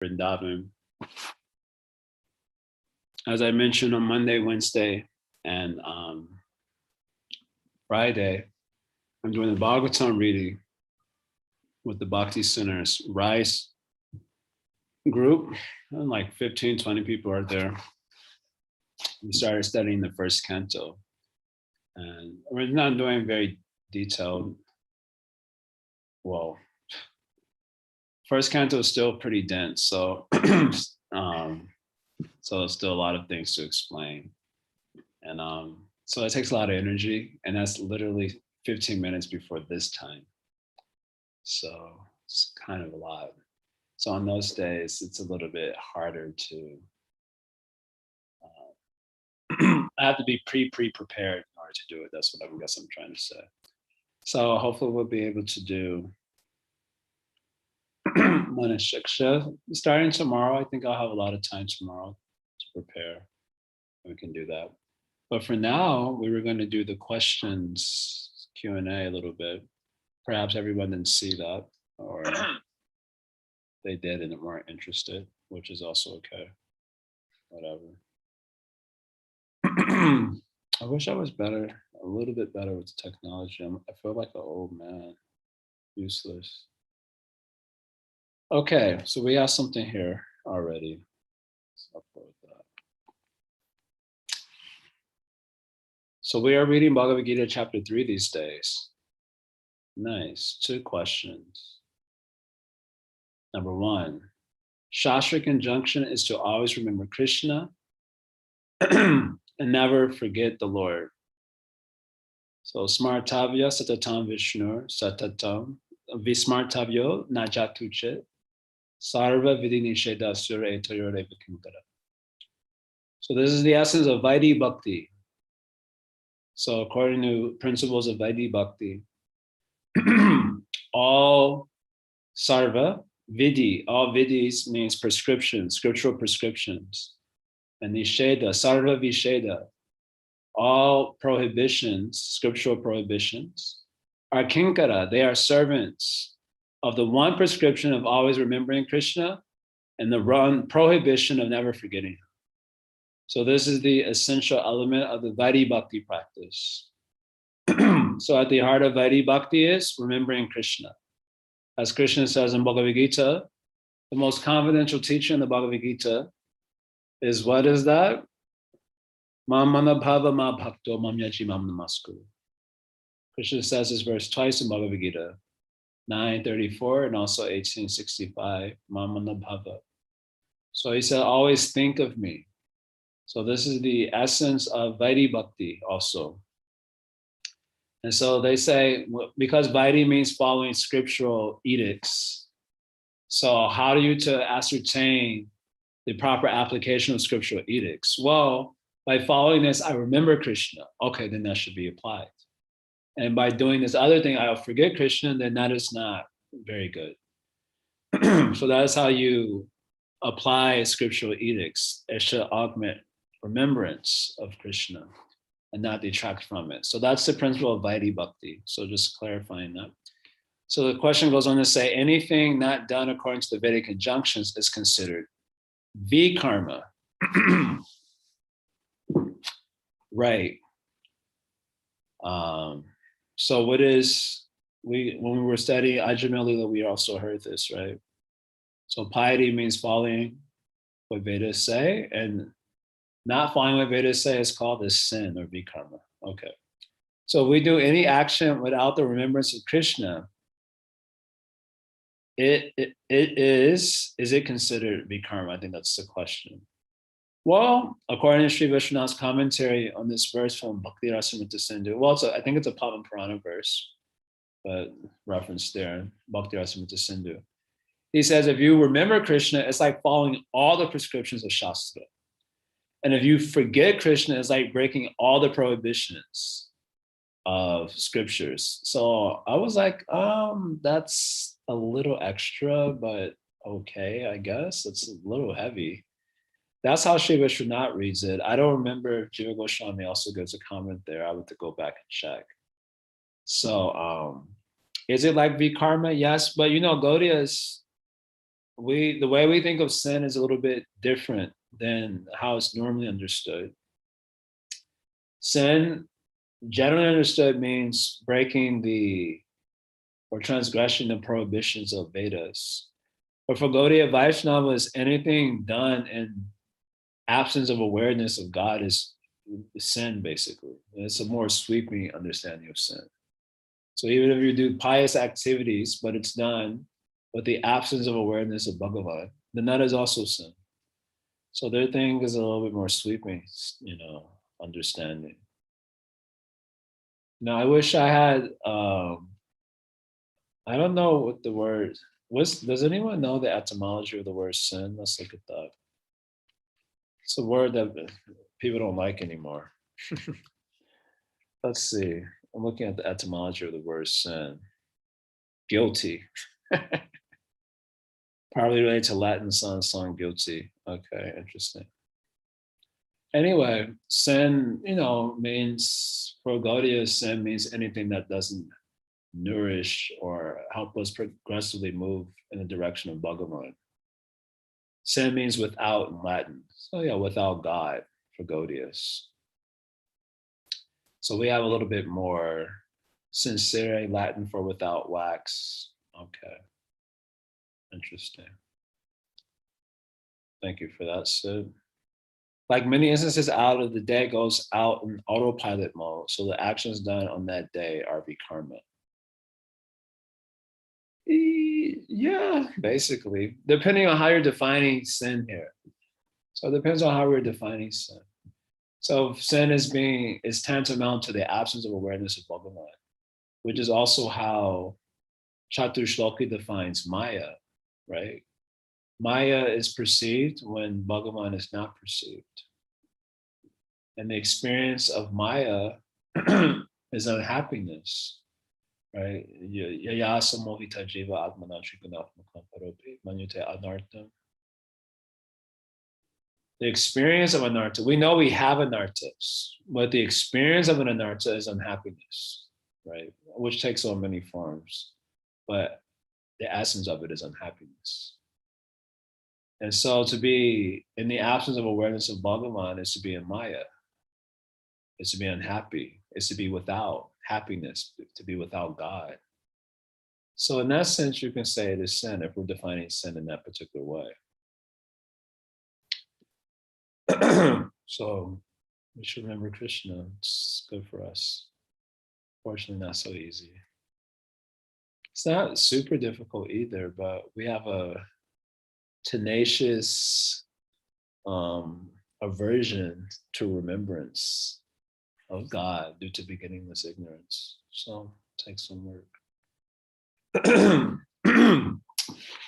Vrindavan. As I mentioned on Monday, Wednesday, and Friday, I'm doing the Bhagavatam reading with the Bhakti Center's Rise group, and like 15, 20 people are there. We started studying the first canto, and we're not doing very detailed. Well, first canto is still pretty dense, so so there's still a lot of things to explain, and so it takes a lot of energy, and that's literally 15 minutes before this time, so it's kind of a lot. So on those days, it's a little bit harder to. I have to be pre-prepared in order to do it. That's what I guess I'm trying to say. So hopefully we'll be able to do Manashiksha starting tomorrow. I think I'll have a lot of time tomorrow to prepare. We can do that. But for now, we were going to do the questions Q&A a little bit. Perhaps everyone didn't see that, or they did and weren't interested, which is also okay. Whatever. I wish I was better, a little bit better with the technology. I feel like an old man, useless. Okay, so we have something here already. So I'll put that. So we are reading Bhagavad Gita chapter 3 these days. Nice, 2 questions. Number 1, Shastric injunction is to always remember Krishna and never forget the Lord. So smartavya satatam Vishnur satatam vismartavyo najatuche sarva vidinisheda sura etoyore vikinkara. So this is the essence of Vaidhi Bhakti. So according to principles of Vaidhi Bhakti, all sarva, vidhi, all vidhis means prescriptions, scriptural prescriptions. And nisheda, sarva visheda, all prohibitions, scriptural prohibitions, are kinkara, they are servants of the one prescription of always remembering Krishna and the one prohibition of never forgetting him. So this is the essential element of the Vaidhi Bhakti practice. So at the heart of Vaidhi Bhakti is remembering Krishna. As Krishna says in Bhagavad Gita, the most confidential teaching in the Bhagavad Gita is, what is that? Mamana bhava ma bhakto mam yaji mam namaskuru. Krishna says this verse twice in Bhagavad Gita, 9:34 and also 18:65, Mamana bhava. So he said, always think of me. So this is the essence of Vaidhi Bhakti also. And so they say, because Vaidhi means following scriptural edicts, so how do you to ascertain the proper application of scriptural edicts? Well, by following this, I remember Krishna. Okay, then that should be applied. And by doing this other thing, I'll forget Krishna, then that is not very good. So that is how you apply scriptural edicts. It should augment remembrance of Krishna and not detract from it. So that's the principle of Vaidhi Bhakti. So just clarifying that. So the question goes on to say, anything not done according to the Vedic injunctions is considered vikarma. Right. So what is, when we were studying Ajamil Lila, we also heard this, right? So piety means following what Vedas say, and not following what Vedas say is called a sin or vikarma. Okay. So if we do any action without the remembrance of Krishna, is it considered vikarma? I think that's the question. Well, according to Sri Vishwanath's commentary on this verse from Bhakti Rasamrita Sindhu, well, I think it's a Padma Purana verse, but referenced there, Bhakti Rasamrita Sindhu. He says, if you remember Krishna, it's like following all the prescriptions of Shastra. And if you forget Krishna, it's like breaking all the prohibitions of scriptures. So I was like, that's a little extra, but okay, I guess. It's a little heavy. That's how Sri Vishwanath reads it. I don't remember if Jiva Goswami also gives a comment there. I would have to go back and check. So is it like vikarma? Yes, but you know, Gaudiyas, the way we think of sin is a little bit different than how it's normally understood. Sin, generally understood, means breaking the or transgression the prohibitions of Vedas. But for Gaudiya Vaishnavas, anything done in absence of awareness of God is sin, basically. It's a more sweeping understanding of sin. So even if you do pious activities, but it's done with the absence of awareness of Bhagavan, then that is also sin. So their thing is a little bit more sweeping, understanding. Now, I wish I had, I don't know what the word was. Does anyone know the etymology of the word sin? Let's look at that. It's a word that people don't like anymore. Let's see. I'm looking at the etymology of the word sin. Guilty. Probably related to Latin song guilty. Okay, interesting. Anyway, sin, means, for Gaudiya, sin means anything that doesn't nourish or help us progressively move in the direction of Bhagavan. Sin means without in Latin. So yeah, without God for Gaudiyas. So we have a little bit more sincere Latin for without wax. Okay. Interesting. Thank you for that, Sid. Like many instances out of the day goes out in autopilot mode. So the actions done on that day are vikarma. Yeah, basically, depending on how you're defining sin here. So it depends on how we're defining sin. So sin is tantamount to the absence of awareness of Bhagavan, which is also how Chaturshloki defines Maya, right? Maya is perceived when Bhagavan is not perceived. And the experience of Maya is unhappiness, right? Yayasa mohita jiva atmana trigunatmakam paropi manyute anartam. The experience of anartha, we know we have anarthas, but the experience of an anartha is unhappiness, right? Which takes on many forms, but the essence of it is unhappiness. And so to be in the absence of awareness of Bhagavan is to be in Maya, is to be unhappy, is to be without happiness, to be without God. So in that sense, you can say it is sin if we're defining sin in that particular way. So we should remember Krishna. It's good for us. Fortunately, not so easy. It's not super difficult either, but we have a tenacious aversion to remembrance of God due to beginningless ignorance. So it takes some work.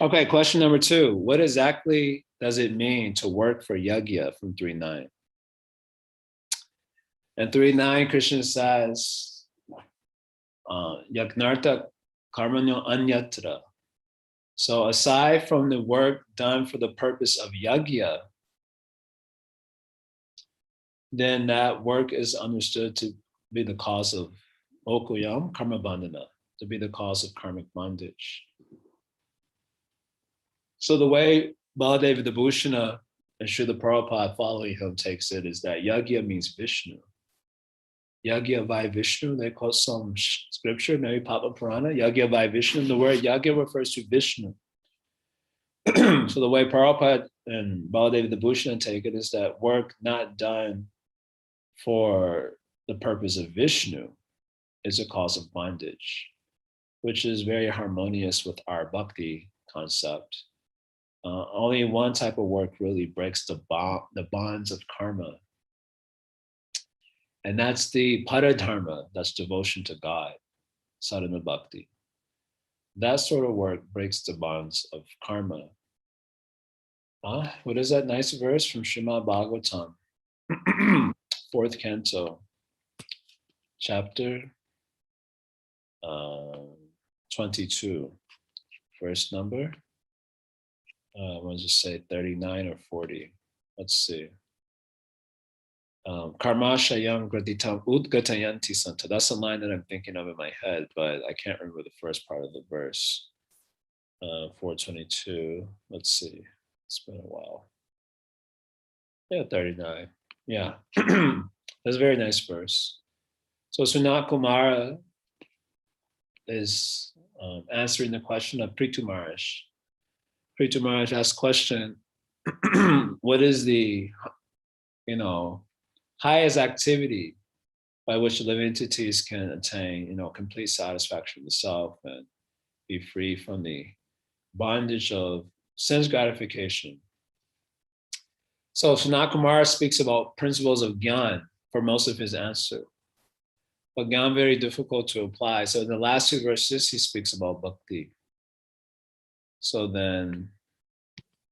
Okay, question number 2. What exactly does it mean to work for yagya from 3.9? And 3.9, Krishna says, Yagnarta karmanyo anyatra. So aside from the work done for the purpose of yagya, then that work is understood to be the cause of okuyam, karma bandhana, to be the cause of karmic bondage. So the way Baladeva Vibhushana and Srila Prabhupada following him takes it is that yagya means Vishnu. Yagya by Vishnu, they quote some scripture, maybe Papa Purana, Yagya by Vishnu. The word Yagya refers to Vishnu. So the way Prabhupada and Baladeva Vibhushana take it is that work not done for the purpose of Vishnu is a cause of bondage, which is very harmonious with our bhakti concept. Only one type of work really breaks the bonds of karma. And that's the paradharma, that's devotion to God, sadhana bhakti. That sort of work breaks the bonds of karma. What is that nice verse from Srimad Bhagavatam? 4th canto, chapter 22, first number. I'll just say 39 or 40. Let's see. Karma shayam graditam udgatayanti santa. That's a line that I'm thinking of in my head, but I can't remember the first part of the verse. 422. Let's see. It's been a while. Yeah, 39. Yeah. That's a very nice verse. So Sanat Kumara is answering the question of Prithu Maharaj. Prithu Maharaj asked question, what is the, highest activity by which living entities can attain, complete satisfaction of the self and be free from the bondage of sense gratification. So Sanat Kumara speaks about principles of Gyan for most of his answer. But Gyan very difficult to apply. So in the last two verses, he speaks about bhakti. So then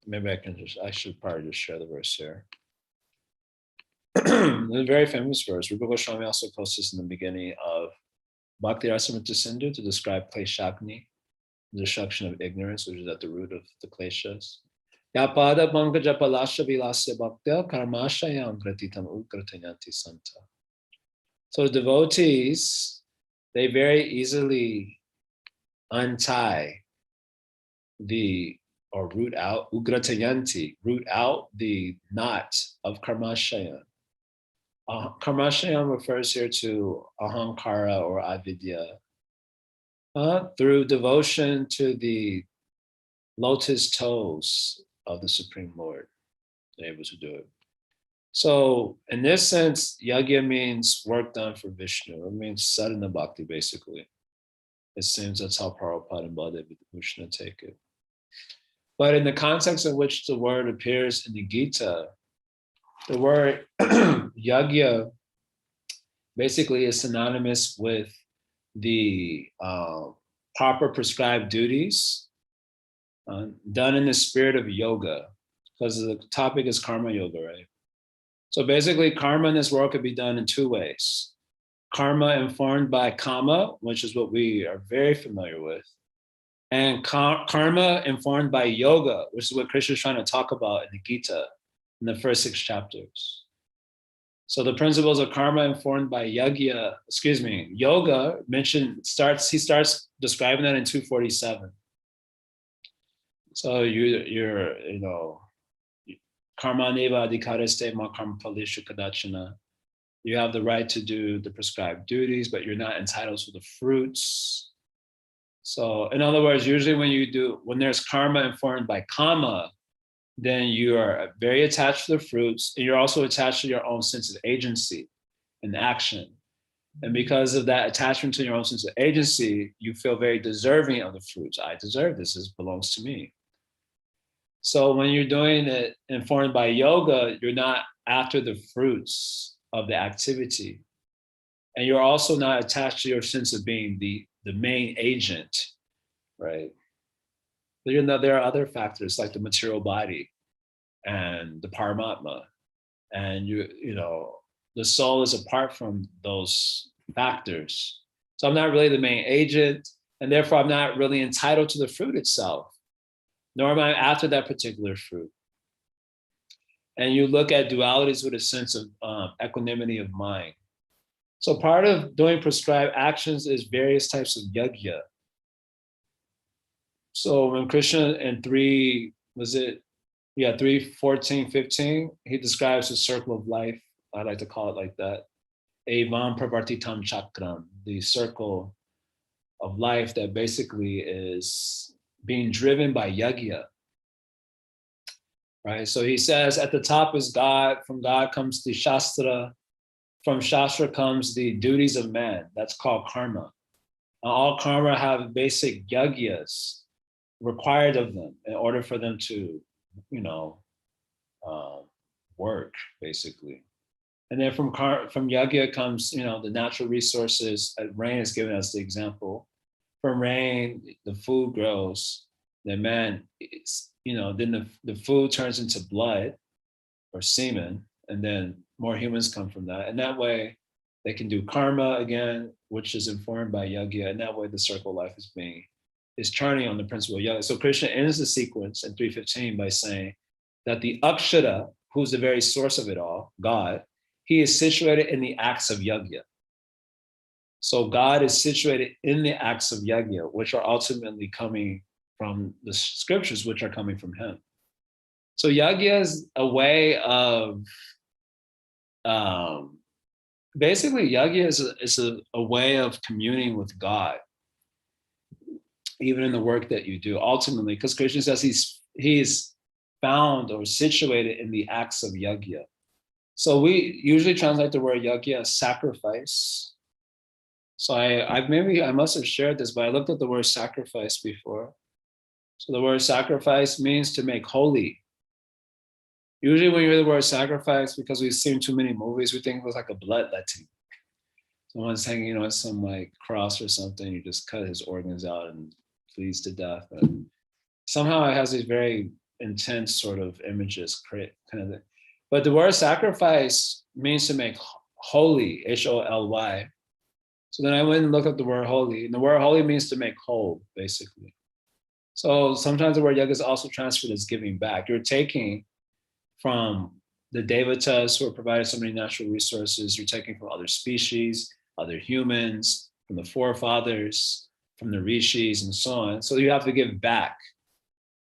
maybe I should probably just share the verse here. It's a very famous verse. Rupa Goswami also quotes this in the beginning of Bhakti Rasamrita Sindhu to describe Kleshagni, the destruction of ignorance, which is at the root of the kleshas. Yapada Pankaja Palasha Vilasya Bhakta Karmashayam Gratitam Ugratanyanti Santa. So devotees, they very easily untie or root out, ugratayanti, root out the knot of karmashayam. Karmashayam refers here to ahankara or avidya. Through devotion to the lotus toes of the Supreme Lord, they're able to do it. So in this sense, yagya means work done for Vishnu. It means sadhana bhakti, basically. It seems that's how Prabhupada and Baladev Vibhushana take it. But in the context in which the word appears in the Gita, the word yagya basically is synonymous with the proper prescribed duties done in the spirit of yoga, because the topic is karma yoga, right? So basically, karma in this world could be done in two ways. Karma informed by kama, which is what we are very familiar with, and karma informed by yoga, which is what Krishna is trying to talk about in the Gita in the first 6 chapters. So the principles of karma informed by yoga he starts describing that in 247. So you're karma neva adhikareste ma karma palishu kadachana. You have the right to do the prescribed duties, but you're not entitled to the fruits. So in other words, usually when there's karma informed by kama, then you are very attached to the fruits, and you're also attached to your own sense of agency and action. And because of that attachment to your own sense of agency, you feel very deserving of the fruits. I deserve this. This belongs to me. So when you're doing it informed by yoga, you're not after the fruits of the activity. And you're also not attached to your sense of being the main agent, right? But there are other factors like the material body and the Paramatma. And the soul is apart from those factors. So I'm not really the main agent, and therefore I'm not really entitled to the fruit itself, nor am I after that particular fruit. And you look at dualities with a sense of equanimity of mind. So part of doing prescribed actions is various types of yajna. So when Krishna in 3:14, 15, he describes the circle of life. I like to call it like that. Evam pravartitam chakram, the circle of life that basically is being driven by yajna. Right? So he says at the top is God, from God comes the Shastra, from Shastra comes the duties of man. That's called karma. And all karma have basic yajnas required of them in order for them to, work, basically. And then from yajna comes, the natural resources. Rain is given as the example. From rain, the food grows. Then man, then the food turns into blood or semen, and then more humans come from that. And that way, they can do karma again, which is informed by yajna. And that way, the circle of life is turning on the principle of yajna. So Krishna ends the sequence in 3:15 by saying that the Akshara, who's the very source of it all, God, he is situated in the acts of yajna. So God is situated in the acts of yajna, which are ultimately coming from the scriptures, which are coming from him. So yajna is a way of, basically yajna is a way of communing with God, even in the work that you do, ultimately, because Krishna says he's found or situated in the acts of yajna. So we usually translate the word yajna as sacrifice. So I must have shared this, but I looked at the word sacrifice before. So the word sacrifice means to make holy. Usually when you hear the word sacrifice, because we've seen too many movies, we think it was like a bloodletting. Someone's hanging on some like cross or something, you just cut his organs out and bleeds to death. And somehow it has these very intense sort of images, kind of thing. But the word sacrifice means to make holy, Holy. So then I went and looked up the word holy, and the word holy means to make whole, basically. So sometimes the word yajna is also transferred as giving back. You're taking from the devatas who are providing so many natural resources, you're taking from other species, other humans, from the forefathers, from the rishis, and so on. So you have to give back.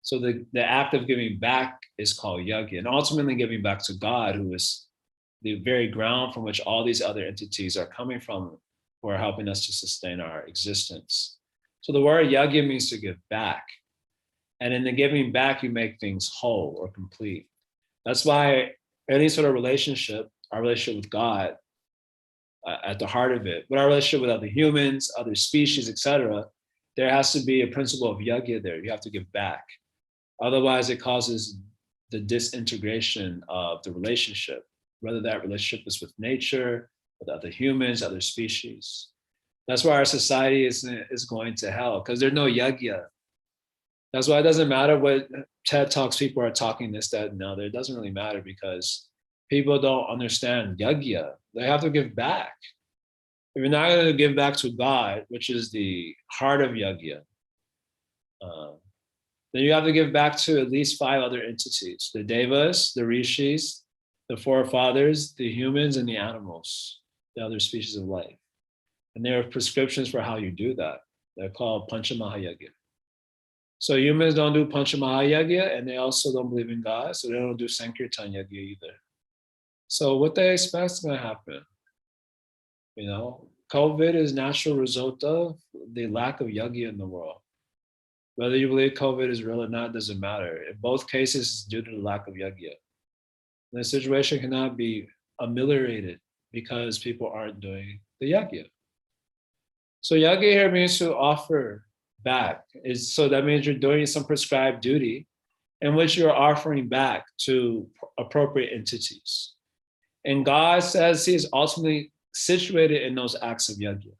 So the act of giving back is called yajna, and ultimately giving back to God, who is the very ground from which all these other entities are coming from, who are helping us to sustain our existence. So the word yajna means to give back. And in the giving back, you make things whole or complete. That's why any sort of relationship, our relationship with God, at the heart of it, but our relationship with other humans, other species, etc., there has to be a principle of yajna there. You have to give back. Otherwise, it causes the disintegration of the relationship, whether that relationship is with nature, with other humans, other species. That's why our society is going to hell, because there's no yajna. That's why it doesn't matter what TED Talks people are talking this, that, and the other. It doesn't really matter because people don't understand yajna. They have to give back. If you're not going to give back to God, which is the heart of yajna, then you have to give back to at least 5 other entities: the devas, the rishis, the forefathers, the humans, and the animals, the other species of life. And there are prescriptions for how you do that. They're called Panchamahayagya. So humans don't do Panchamahayagya, and they also don't believe in God, so they don't do Sankirtan Yagya either. So what they expect is going to happen. You know, COVID is natural result of the lack of yajna in the world. Whether you believe COVID is real or not doesn't matter. In both cases, it's due to the lack of yajna. The situation cannot be ameliorated because people aren't doing the yajna. So yajna here means to offer back. So that means you're doing some prescribed duty in which you're offering back to appropriate entities. And God says he is ultimately situated in those acts of yajna,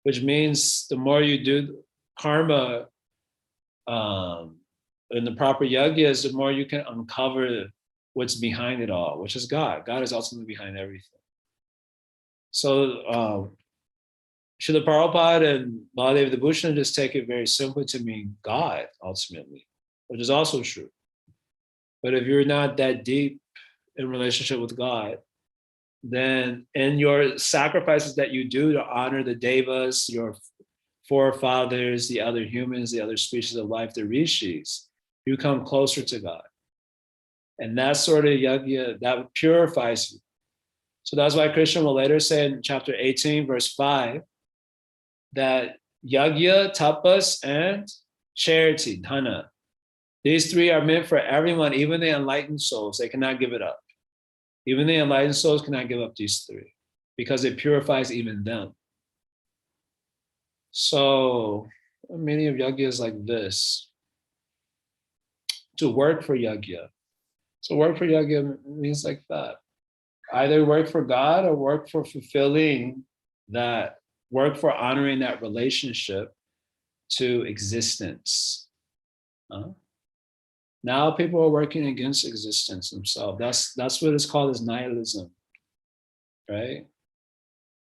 which means the more you do karma in the proper yajnas, the more you can uncover what's behind it all, which is God. God is ultimately behind everything. So Srila Prabhupada and Baladev Vibhushan just take it very simply to mean God, ultimately, which is also true. But if you're not that deep in relationship with God, then in your sacrifices that you do to honor the devas, your forefathers, the other humans, the other species of life, the rishis, you come closer to God. And that sort of yajna, that purifies you. So that's why Krishna will later say in chapter 18, verse 5, that yajna, tapas, and charity, dhana, these 3 are meant for everyone, even the enlightened souls. They cannot give it up. Even the enlightened souls cannot give up these 3 because it purifies even them. So the meaning of yajna is like this: to work for yajna. So work for yajna means like that. Either work for God or work for fulfilling that, work for honoring that relationship to existence. Now people are working against existence themselves. That's what is called as nihilism, right?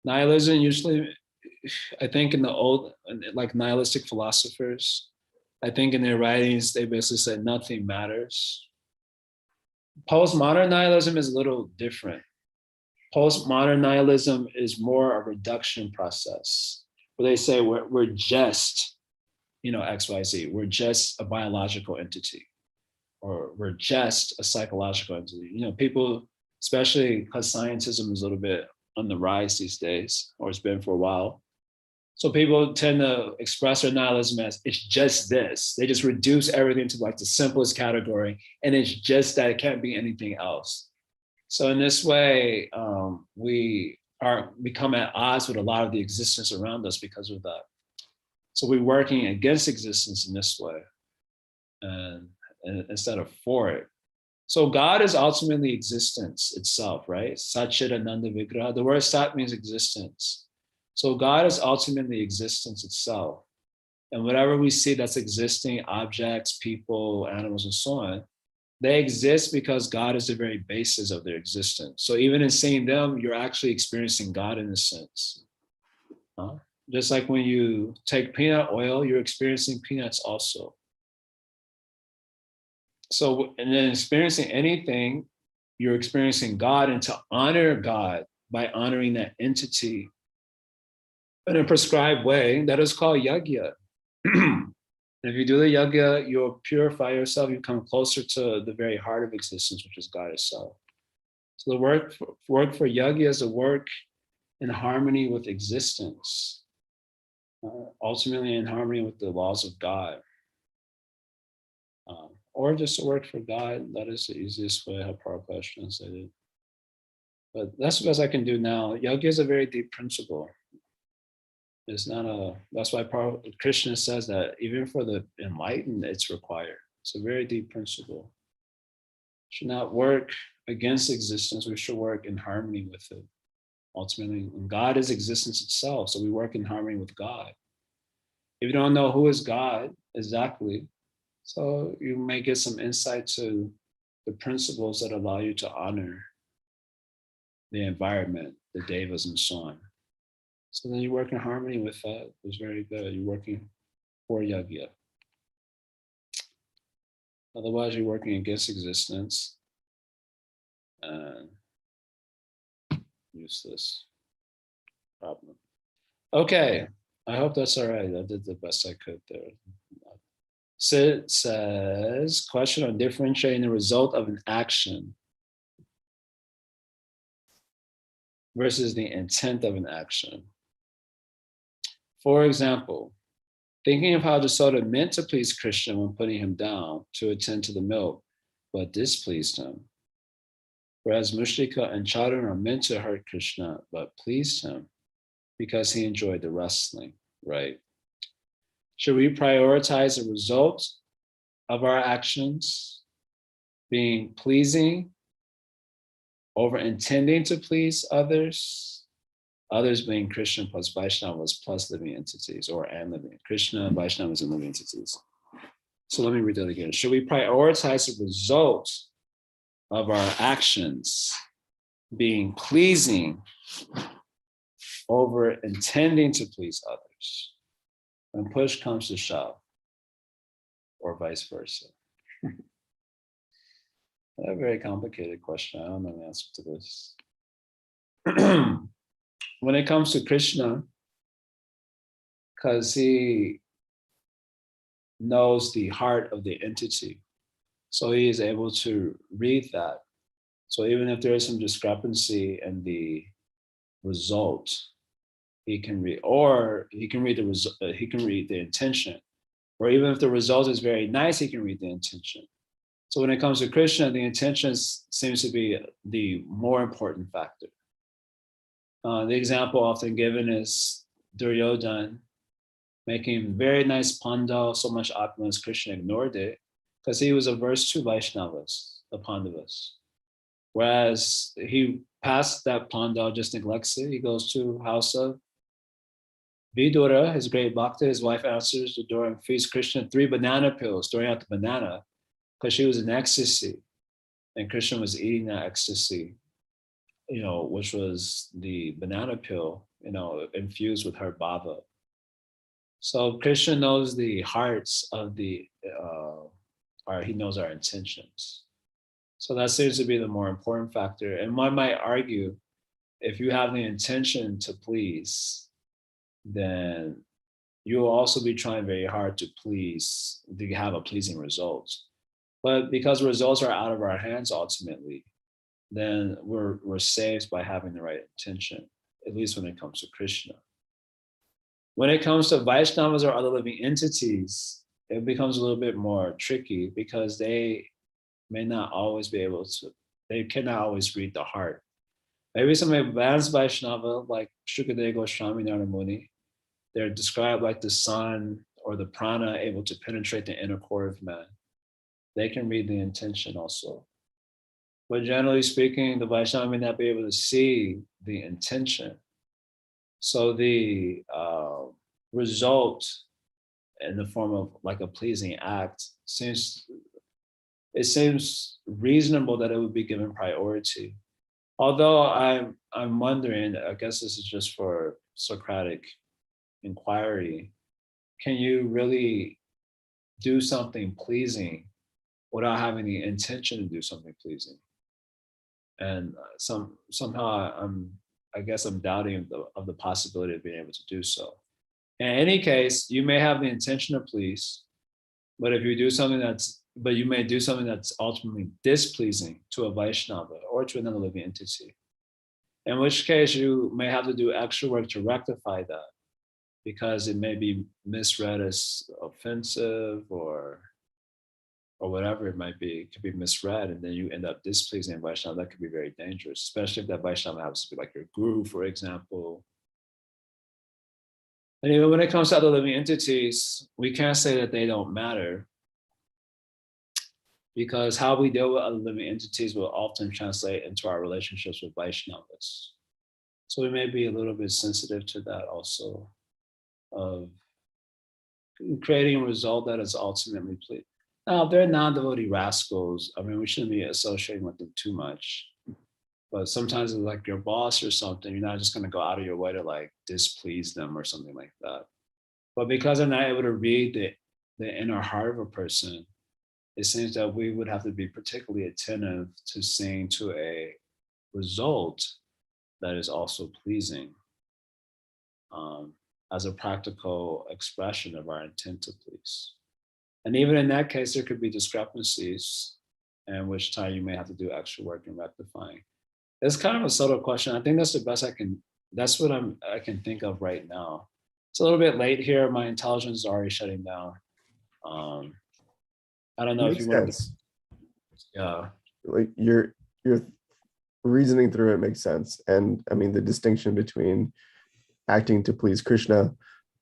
Nihilism usually, I think in the old, like nihilistic philosophers, I think in their writings, they basically said nothing matters. Postmodern nihilism is a little different. Postmodern nihilism is more a reduction process where they say we're just XYZ. We're just a biological entity, or we're just a psychological entity. People, especially because scientism is a little bit on the rise these days, or it's been for a while. So people tend to express their nihilism as it's just this. They just reduce everything to like the simplest category, and it's just that it can't be anything else. So in this way, we are become at odds with a lot of the existence around us because of that. So we're working against existence in this way, and instead of for it. So God is ultimately existence itself, right? Satchit Ananda Vigraha. The word Sat means existence. So God is ultimately existence itself. And whatever we see that's existing, objects, people, animals, and so on, they exist because God is the very basis of their existence. So even in seeing them, you're actually experiencing God in a sense. Just like when you take peanut oil, you're experiencing peanuts also. So, and then experiencing anything, you're experiencing God, and to honor God by honoring that entity in a prescribed way, that is called yajna. If you do the yajna, you'll purify yourself, you come closer to the very heart of existence, which is God itself. So the work for yajna is a work in harmony with existence, ultimately in harmony with the laws of God. Or just to work for God. That is the easiest way how Prabhupada translated. But that's the best I can do now. Yoga is a very deep principle. It's not that's why Krishna says that even for the enlightened, it's required. It's a very deep principle. Should not work against existence. We should work in harmony with it. Ultimately, and God is existence itself. So we work in harmony with God. If you don't know who is God exactly, so you may get some insight to the principles that allow you to honor the environment, the devas, and so on. So then you work in harmony with that. It's very good. You're working for yajna. Otherwise, you're working against existence and useless problem. Okay, I hope that's all right. I did the best I could there. Sid says, question on differentiating the result of an action versus the intent of an action. For example, thinking of how Jasoda meant to please Krishna when putting him down to attend to the milk, but displeased him. Whereas Mushrika and Charan are meant to hurt Krishna, but pleased him because he enjoyed the wrestling, right? Should we prioritize the result of our actions being pleasing over intending to please others being Krishna plus Vaishnavas plus living entities, or and living Krishna, Vaishnavas, and living entities? So let me read that again. Should we prioritize the result of our actions being pleasing over intending to please others when push comes to shove, or vice versa? A very complicated question. I don't know the answer to this. When it comes to Krishna, because he knows the heart of the entity, so he is able to read that. So even if there is some discrepancy in the result, he can read, or he can read the result. He can read the intention, or even if the result is very nice, he can read the intention. So when it comes to Krishna, the intention seems to be the more important factor. The example often given is Duryodhana making very nice pandal, so much opulence, Krishna ignored it because he was averse to Vaishnavas, the Pandavas. Whereas he passed that pandal, just neglects it. He goes to house of Vidura, his great bhakta. His wife answers the door and feeds Krishna 3 banana peels, throwing out the banana because she was in ecstasy. And Krishna was eating that ecstasy, which was the banana pill, infused with her bhava. So Krishna knows the hearts of he knows our intentions. So that seems to be the more important factor. And one might argue, if you have the intention to please, then you will also be trying very hard to have a pleasing result. But because results are out of our hands ultimately, then we're saved by having the right intention, at least when it comes to Krishna. When it comes to Vaishnavas or other living entities, it becomes a little bit more tricky because they may not always be able to, they cannot always read the heart. Maybe some advanced Vaishnava, like Shukadeva Goswami Narada Muni, they're described like the sun or the prana able to penetrate the inner core of man. They can read the intention also. But generally speaking, the Vaishnava may not be able to see the intention. So the result in the form of like a pleasing act seems reasonable that it would be given priority. Although I'm wondering, I guess this is just for Socratic inquiry, can you really do something pleasing without having the intention to do something pleasing? And somehow I guess I'm doubting of the possibility of being able to do so. In any case, you may have the intention to please, but if you do something you may do something that's ultimately displeasing to a Vaishnava or to another living entity. In which case, you may have to do extra work to rectify that, because it may be misread as offensive or whatever it might be. It could be misread, and then you end up displeasing a Vaishnava. That could be very dangerous, especially if that Vaishnava happens to be like your guru, for example. And even when it comes to other living entities, we can't say that they don't matter, because how we deal with other living entities will often translate into our relationships with Vaishnavas. So we may be a little bit sensitive to that also, of creating a result that is ultimately pleasing. Now, if they're non-devotee rascals, I mean, we shouldn't be associating with them too much. But sometimes it's like your boss or something, you're not just going to go out of your way to like displease them or something like that. But because they're not able to read the inner heart of a person, it seems that we would have to be particularly attentive to seeing to a result that is also pleasing, as a practical expression of our intent to please. And even in that case, there could be discrepancies, in which time you may have to do extra work in rectifying. It's kind of a subtle question. I think that's the best that's what I can think of right now. It's a little bit late here. My intelligence is already shutting down. I don't know if you want to. Yeah. Like your reasoning through it makes sense. And I mean, the distinction between acting to please Krishna,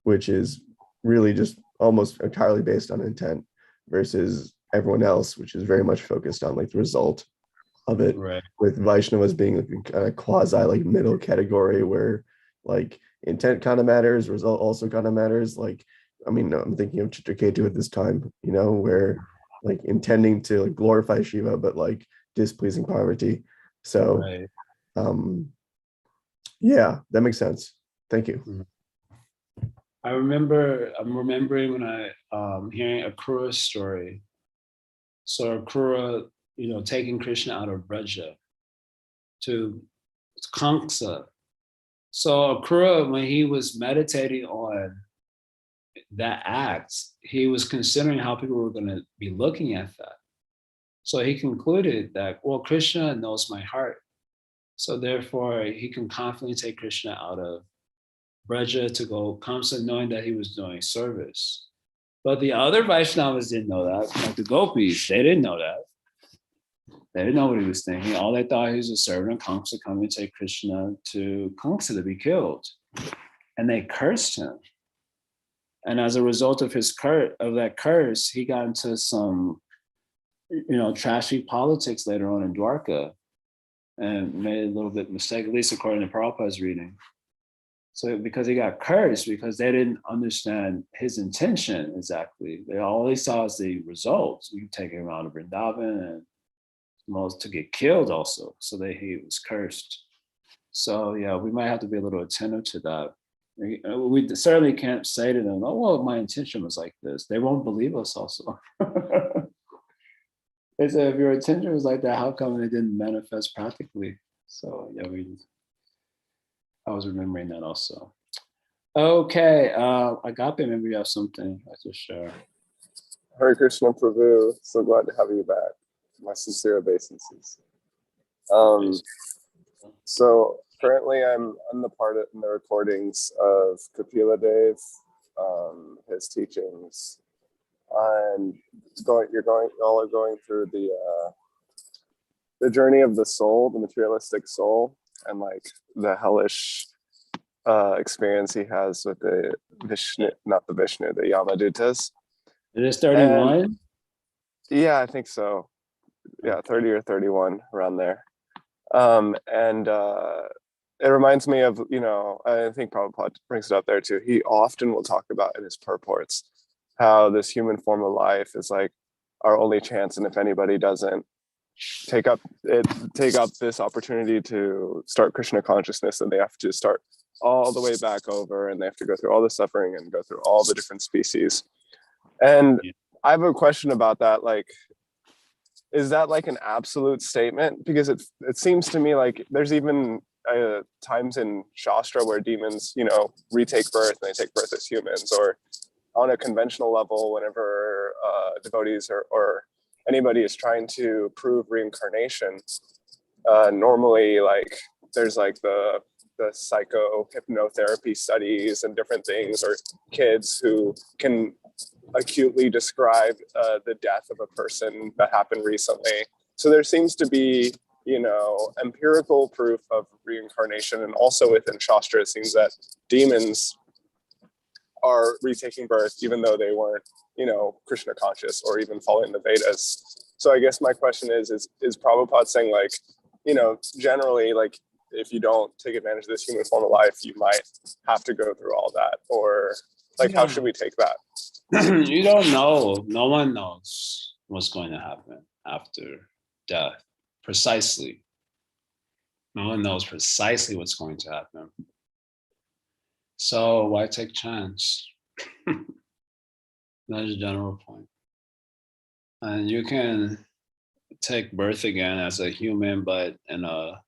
which is really just almost entirely based on intent, versus everyone else, which is very much focused on like the result of it, right. With Vaishnavas being a quasi like middle category where like intent kind of matters, result also kind of matters. Like, I mean, I'm thinking of Chitraketu at this time, where like intending to like glorify Shiva, but like displeasing Parvati. So, right. Yeah, that makes sense. Thank you. Mm-hmm. I'm remembering when I hearing Akrura's story. So Akrura, taking Krishna out of Braja to Kamsa. So Akrura, when he was meditating on that act, he was considering how people were going to be looking at that. So he concluded that, well, Krishna knows my heart. So therefore, he can confidently take Krishna out of Braja to go Kamsa, knowing that he was doing service. But the other Vaishnavas didn't know that, like the gopis, they didn't know that. They didn't know what he was thinking. All they thought he was a servant of Kamsa coming to take Krishna to Kamsa to be killed. And they cursed him. And as a result of that curse, he got into some, trashy politics later on in Dwarka and made a little bit mistake, at least according to Prabhupada's reading. So because he got cursed, because they didn't understand his intention exactly. They always saw as the results. You take him out of Vrindavan and most to get killed also. So he was cursed. So yeah, we might have to be a little attentive to that. We certainly can't say to them, oh, well, my intention was like this. They won't believe us also. They said, if your intention was like that, how come it didn't manifest practically? So yeah, I was remembering that also. Okay, Agape, maybe you have something to share. Hare Krishna Prabhu, so glad to have you back. My sincere obeisances. So currently I'm on the part in the recordings of Kapila Dev, his teachings, and y'all are going through the journey of the soul, the materialistic soul, and like the hellish experience he has with the Vishnu, not the Vishnu, the Yamadutas. It is 31? And, yeah, I think so. Yeah, 30 or 31, around there. And it reminds me of, I think Prabhupada brings it up there too. He often will talk about in his purports how this human form of life is like our only chance. And if anybody doesn't take up this opportunity to start Krishna consciousness, then they have to start all the way back over, and they have to go through all the suffering and go through all the different species. And I have a question about that. Like, is that like an absolute statement? Because it seems to me like there's even times in Shastra where demons, retake birth and they take birth as humans, or on a conventional level, whenever devotees or anybody is trying to prove reincarnation, normally like there's like the psychohypnotherapy studies and different things, or kids who can acutely describe the death of a person that happened recently. So there seems to be, empirical proof of reincarnation. And also within Shastra, it seems that demons are retaking birth, even though they weren't, Krishna conscious or even following the Vedas. So I guess my question is Prabhupada saying like, generally, like, if you don't take advantage of this human form of life, you might have to go through all that? Or like, how should we take that? You don't know. No one knows what's going to happen after death. Precisely. No one knows precisely what's going to happen. So why take chance? That's a general point. And you can take birth again as a human, but in a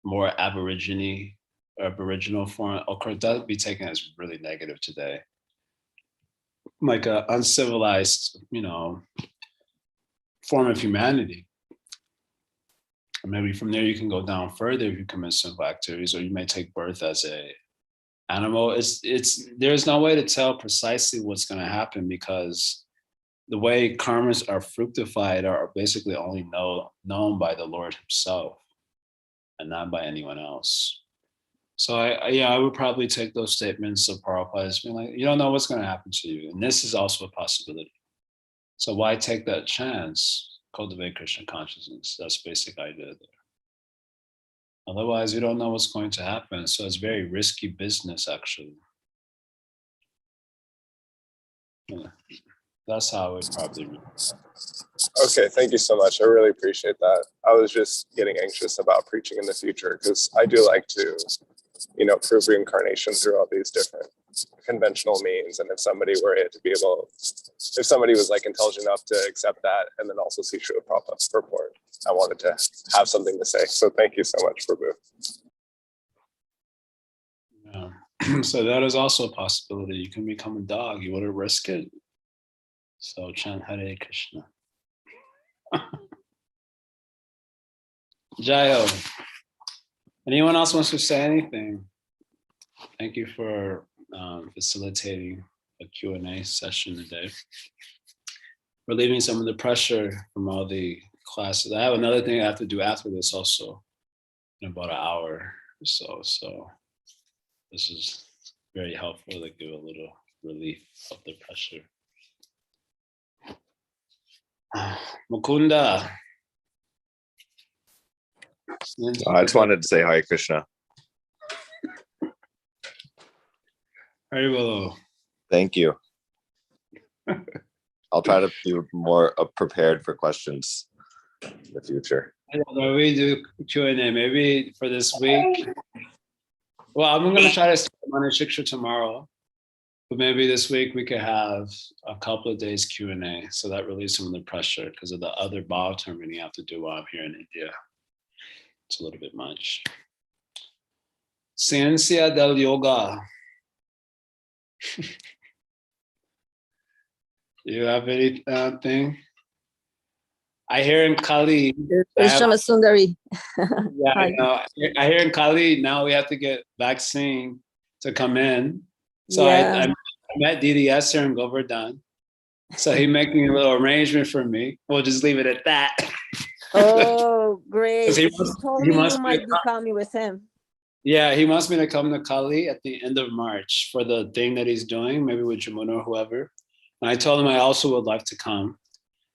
more aboriginal form. Of course, that would be taken as really negative today. Like an uncivilized, form of humanity. Maybe from there you can go down further if you commit sinful activities, or you may take birth as a animal. There's no way to tell precisely what's going to happen, because the way karmas are fructified are basically only known by the Lord himself and not by anyone else. So I would probably take those statements of Prabhupada as being like, you don't know what's going to happen to you, and this is also a possibility. So why take that chance? Cultivate Krishna consciousness. That's the basic idea there. Otherwise, you don't know what's going to happen. So it's very risky business, actually. Yeah. That's how I would probably read. Okay, thank you so much. I really appreciate that. I was just getting anxious about preaching in the future, because I do like to, prove reincarnation through all these different conventional means. And if somebody was like intelligent enough to accept that and then also see Srila Prabhupada's purport, I wanted to have something to say. So thank you so much, Prabhu. Yeah. So that is also a possibility. You can become a dog. You want to risk it? So chant Hare Krishna. Jaya. Anyone else wants to say anything? Thank you for facilitating a Q&A session today. Relieving some of the pressure from all the classes. I have another thing I have to do after this also in about an hour or so. So this is very helpful to give a little relief of the pressure. Mukunda. I just wanted to say Hare Krishna. Very well. Thank you. I'll try to be more prepared for questions in the future. When we do Q&A, maybe for this week. Well, I'm going to try to start Monday Shiksha tomorrow, but maybe this week we could have a couple of days Q&A, so that relieves some of the pressure because of the other Bhagavatam reading I have to do while I'm here in India. It's a little bit much. Ciencia del Yoga. You have anything? I hear in Kali. Krishna Sundari. Yeah, I know. I hear in Kali now we have to get vaccine to come in. So Yeah. I met DDS here in Govardhan. So he making a little arrangement for me. We'll just leave it at that. Oh, great. 'Cause He he told he me you must be- might be coming with him. Yeah, he wants me to come to Kali at the end of March for the thing that he's doing, maybe with Jamuna or whoever. And I told him I also would like to come.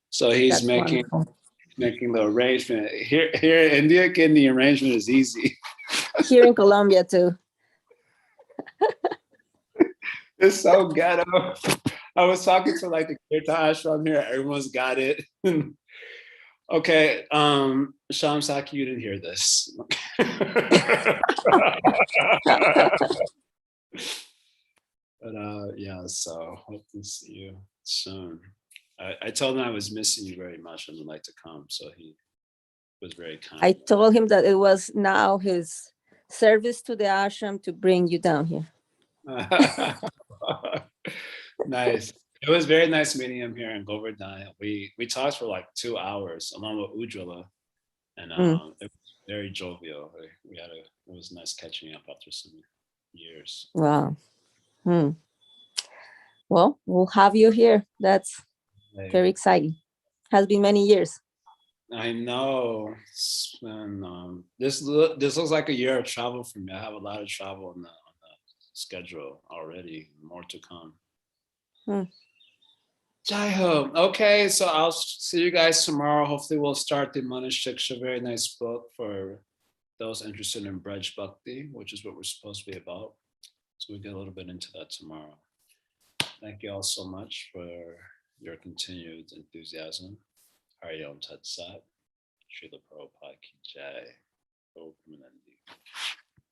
So he's That's making wonderful. the arrangement. Here in India, getting the arrangement is easy. Here in Colombia too. It's so ghetto. I was talking to like the Kirtan ashram here. Everyone's got it. Okay, Sham Saki, you didn't hear this. But yeah, so hope to see you soon. I told him I was missing you very much and would like to come, so he was very kind. I told him that it was now his service to the ashram to bring you down here. Nice. It was very nice meeting him here in Govardhan. We talked for like 2 hours along with Ujjwala, and it was very jovial. It was nice catching up after some years. Wow. Well, we'll have you here. That's very exciting. Has been many years. I know. And, this looks like a year of travel for me. I have a lot of travel on the schedule already. More to come. Jaya. Okay, so I'll see you guys tomorrow. Hopefully, we'll start the Manashiksha, very nice book for those interested in Braj Bhakti, which is what we're supposed to be about. So we get a little bit into that tomorrow. Thank you all so much for your continued enthusiasm. Hari Om Tat Sat. Srila Prabhupada Ki Jai. Om Nandi.